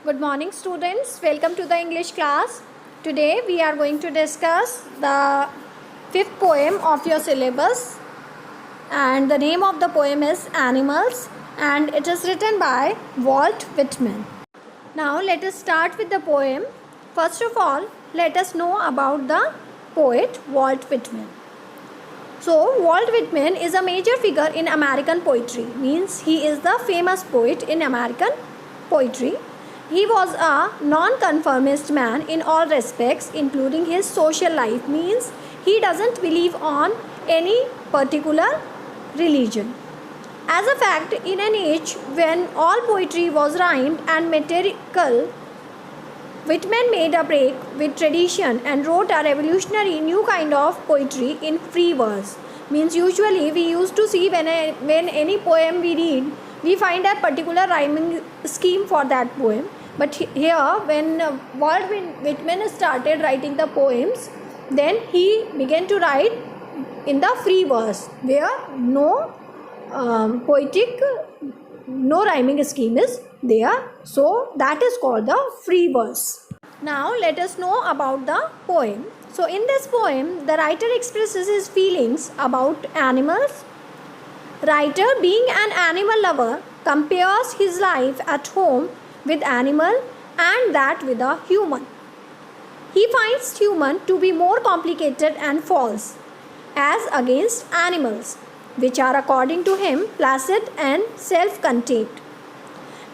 Good morning students, welcome to the English class. Today we are going to discuss the fifth poem of your syllabus, and the name of the poem is Animals, and it is written by Walt Whitman. Now let us start with the poem. First of all, let us know about the poet Walt Whitman. So Walt Whitman is a major figure in American poetry, means he is the famous poet in American poetry. He was a non-conformist man in all respects, including his social life, means he doesn't believe on any particular religion. As a fact, in an age when all poetry was rhymed and metrical, Whitman made a break with tradition and wrote a revolutionary new kind of poetry in free verse. Means usually we used to see when any poem we read, we find a particular rhyming scheme for that poem. But here, when Walt Whitman started writing the poems, then he began to write in the free verse, where no rhyming scheme is there. So that is called the free verse. Now let us know about the poem. So in this poem, the writer expresses his feelings about animals. Writer, being an animal lover, compares his life at home with animal and that with a human. He finds human to be more complicated and false as against animals, which are according to him placid and self-contained.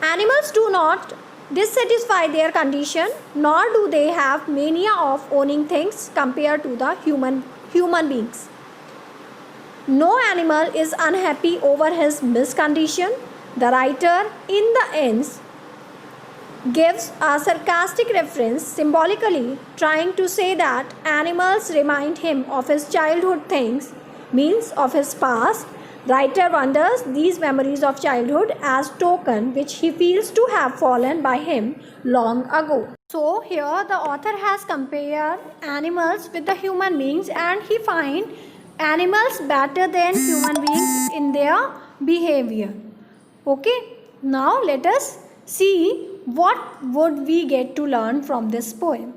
Animals do not dissatisfy their condition, nor do they have mania of owning things compared to the human beings. No animal is unhappy over his miscondition. The writer, in the end, gives a sarcastic reference, symbolically trying to say that animals remind him of his childhood things, means of his past. Writer wonders these memories of childhood as token which he feels to have fallen by him long ago. So here the author has compared animals with the human beings, and he finds animals better than human beings in their behavior. Okay, now let us see what would we get to learn from this poem.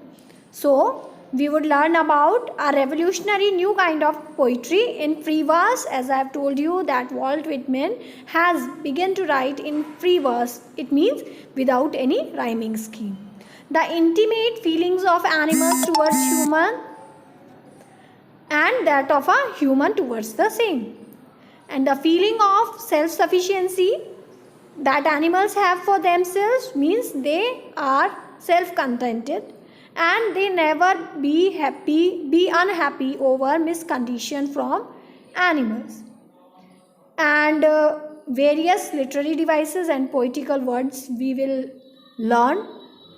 So we would learn about a revolutionary new kind of poetry in free verse. As I have told you that Walt Whitman has begun to write in free verse. It means without any rhyming scheme. The intimate feelings of animals towards human and that of a human towards the same. And the feeling of self-sufficiency that animals have for themselves, means they are self-contented and they never be unhappy over miscondition from animals. And various literary devices and poetical words we will learn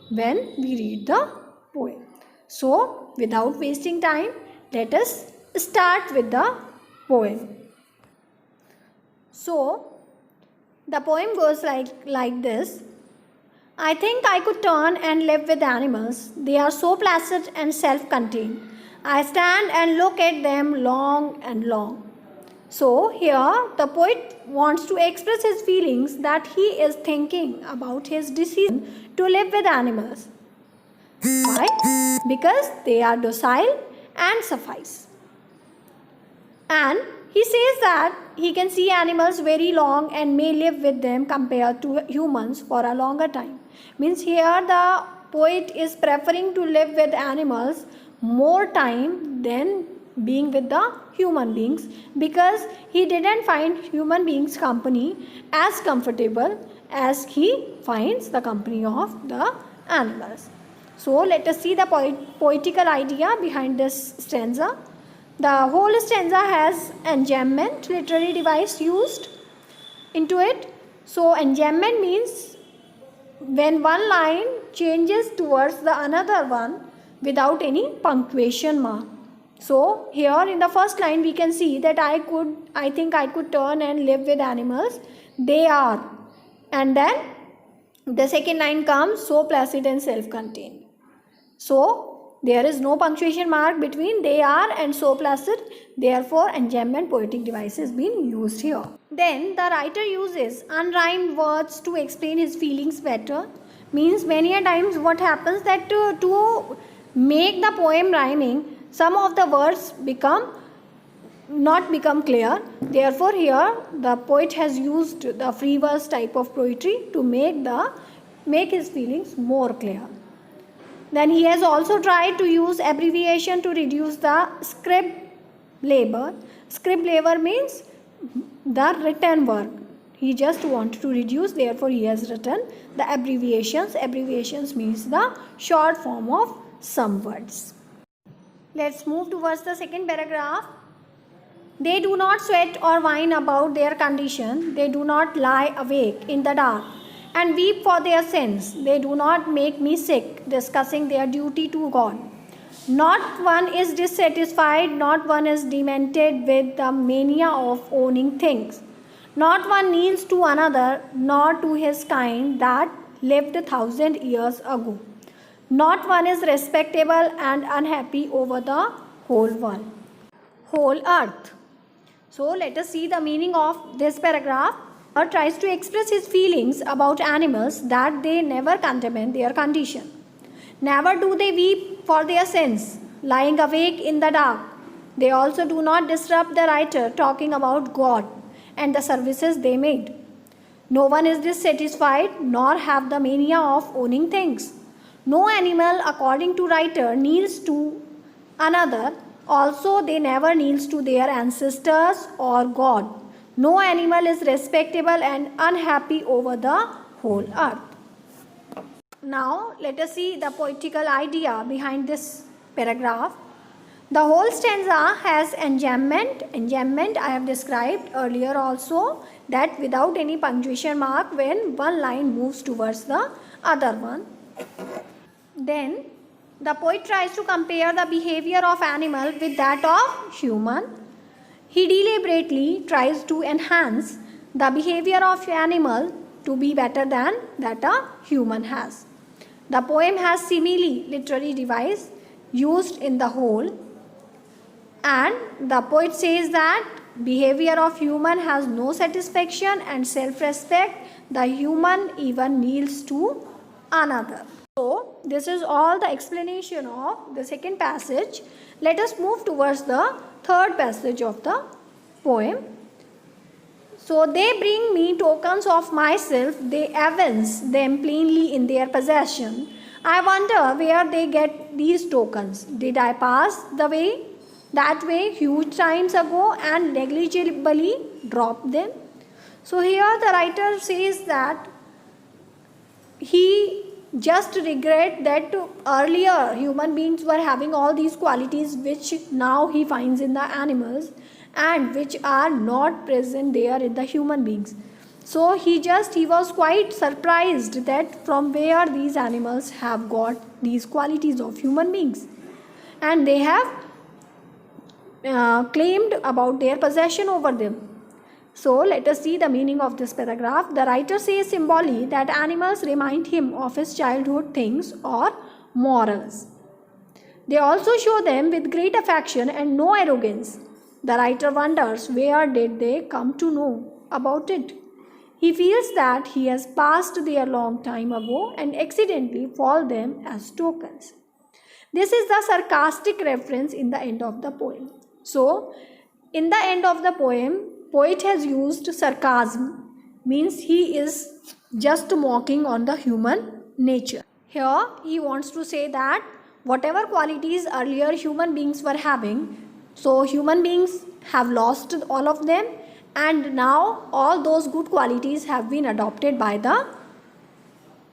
when we read the poem. So without wasting time, let us start with the poem. So the poem goes like this. I think I could turn and live with animals. They are so placid and self-contained. I stand and look at them long and long. So here the poet wants to express his feelings that he is thinking about his decision to live with animals. Why? Because they are docile and suffice. And he says that he can see animals very long and may live with them compared to humans for a longer time. Means here the poet is preferring to live with animals more time than being with the human beings, because he didn't find human beings company as comfortable as he finds the company of the animals. So let us see the poetical idea behind this stanza. The whole stanza has enjambment, literary device used into it. So enjambment means when one line changes towards the another one without any punctuation mark. So here in the first line we can see that I think I could turn and live with animals. They are. And then the second line comes, so placid and self-contained. So there is no punctuation mark between they are and so placid. Therefore, enjambment poetic device is being used here. Then the writer uses unrhymed words to explain his feelings better. Means many a times what happens that to make the poem rhyming, some of the words not become clear. Therefore here the poet has used the free verse type of poetry to make his feelings more clear. Then he has also tried to use abbreviation to reduce the script labor. Script labor means the written work. He just wanted to reduce, therefore he has written the abbreviations. Abbreviations means the short form of some words. Let's move towards the second paragraph. They do not sweat or whine about their condition. They do not lie awake in the dark and weep for their sins. They do not make me sick, discussing their duty to God. Not one is dissatisfied, not one is demented with the mania of owning things. Not one kneels to another, nor to his kind that lived 1,000 years ago. Not one is respectable and unhappy over the whole world, whole earth. So let us see the meaning of this paragraph. Or tries to express his feelings about animals that they never contemplate their condition. Never do they weep for their sins, lying awake in the dark. They also do not disrupt the writer talking about God and the services they made. No one is dissatisfied nor have the mania of owning things. No animal, according to writer, kneels to another. Also, they never kneels to their ancestors or God. No animal is respectable and unhappy over the whole earth. Now, let us see the poetical idea behind this paragraph. The whole stanza has enjambment. Enjambment I have described earlier also, that without any punctuation mark when one line moves towards the other one. Then, the poet tries to compare the behavior of animal with that of human. He deliberately tries to enhance the behavior of animal to be better than that a human has. The poem has simile, literary device, used in the whole, and the poet says that behavior of human has no satisfaction and self-respect. The human even kneels to another. So, this is all the explanation of the second passage. Let us move towards the third passage of the poem. So, they bring me tokens of myself, they evince them plainly in their possession. I wonder where they get these tokens. Did I pass that way huge times ago and negligibly drop them? So, here the writer says that he just regret that earlier human beings were having all these qualities which now he finds in the animals and which are not present there in the human beings. So he was quite surprised that from where these animals have got these qualities of human beings, and they have claimed about their possession over them. So let us see the meaning of this paragraph. The writer says symbolically that animals remind him of his childhood things or morals. They also show them with great affection and no arrogance. The writer wonders where did they come to know about it. He feels that he has passed there long time ago and accidentally fall them as tokens. This is the sarcastic reference in the end of the poem. So, in the end of the poem, poet has used sarcasm, means he is just mocking on the human nature. Here he wants to say that whatever qualities earlier human beings were having, so human beings have lost all of them, and now all those good qualities have been adopted by the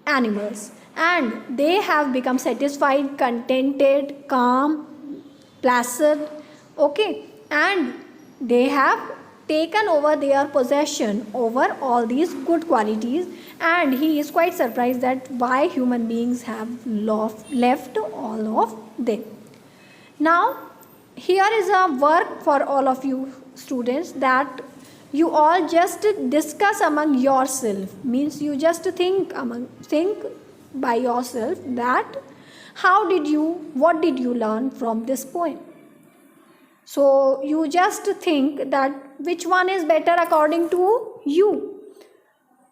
animals, and they have become satisfied, contented, calm, placid, okay, and they have taken over their possession over all these good qualities, and he is quite surprised that why human beings have left all of them. Now here is a work for all of you students, that you all just discuss among yourself, means you just think by yourself that what did you learn from this poem. So you just think that which one is better according to you.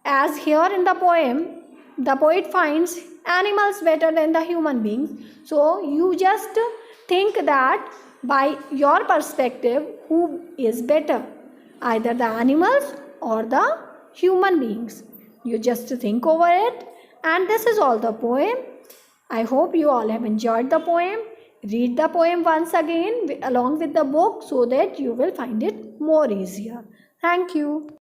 As here in the poem, the poet finds animals better than the human beings. So you just think that by your perspective, who is better, either the animals or the human beings. You just think over it, and this is all the poem. I hope you all have enjoyed the poem. Read the poem once again along with the book so that you will find it more easier. Thank you.